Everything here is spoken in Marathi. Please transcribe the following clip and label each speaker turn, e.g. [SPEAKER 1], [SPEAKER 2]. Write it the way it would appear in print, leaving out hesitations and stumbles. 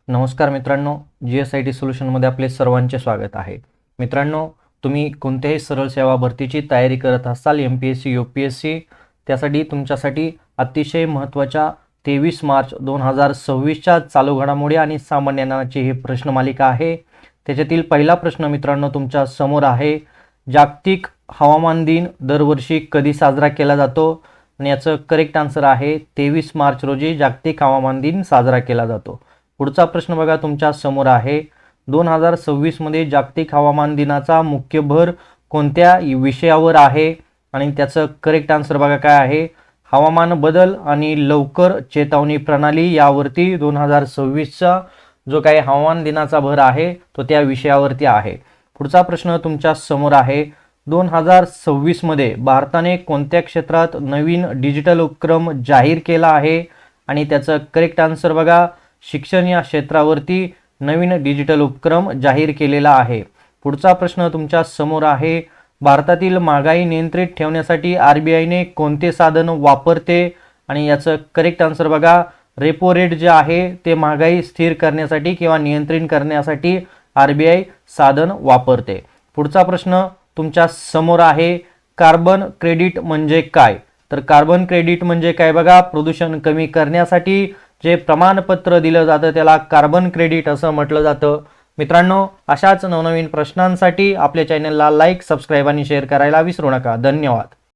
[SPEAKER 1] नमस्कार मित्रांनो, GSIT सोल्युशनमध्ये आपले सर्वांचे स्वागत आहे। मित्रांनो, तुम्ही कोणत्याही सरळ सेवा भरतीची तयारी करत असाल, MPSC UPSC, त्यासाठी तुमच्यासाठी अतिशय महत्त्वाच्या 23 मार्च 2026च्या चालू घडामोडी आणि सामान्य ज्ञानाची ही प्रश्नमालिका आहे। त्याच्यातील पहिला प्रश्न मित्रांनो तुमच्या समोर आहे, जागतिक हवामान दिन दरवर्षी कधी साजरा केला जातो? आणि याचं करेक्ट आन्सर आहे 23 मार्च रोजी जागतिक हवामान दिन साजरा केला जातो। पुढचा प्रश्न बघा तुमच्या समोर आहे, 2026 मध्ये जागतिक हवामान दिनाचा मुख्य भर कोणत्या विषयावर आहे? आणि त्याचं करेक्ट आन्सर बघा काय आहे, हवामान बदल आणि लवकर चेतावणी प्रणाली यावरती 2026चा जो काही हवामान दिनाचा भर आहे तो त्या विषयावरती आहे। पुढचा प्रश्न तुमच्या समोर आहे, 2026 मध्ये भारताने कोणत्या क्षेत्रात नवीन डिजिटल उपक्रम जाहीर केला आहे? आणि त्याचं करेक्ट आन्सर बघा, शिक्षण या क्षेत्रावरती नवीन डिजिटल उपक्रम जाहीर केलेला आहे। पुढचा प्रश्न तुमच्या समोर आहे, भारतातील महागाई नियंत्रित ठेवण्यासाठी RBIने कोणते साधन वापरते? आणि याचं करेक्ट आन्सर बघा, रेपो रेट जे आहे ते महागाई स्थिर करण्यासाठी किंवा नियंत्रित करण्यासाठी RBI साधन वापरते। पुढचा प्रश्न तुमच्या समोर आहे, कार्बन क्रेडिट म्हणजे काय? तर कार्बन क्रेडिट म्हणजे काय बघा, प्रदूषण कमी करण्यासाठी जे प्रमाणपत्र दिलं जातं त्याला कार्बन क्रेडिट असं म्हटलं जातं। मित्रांनो, अशाच नवनवीन प्रश्नांसाठी आपल्या चॅनलला लाईक, सबस्क्राईब आणि शेअर करायला विसरू नका। धन्यवाद।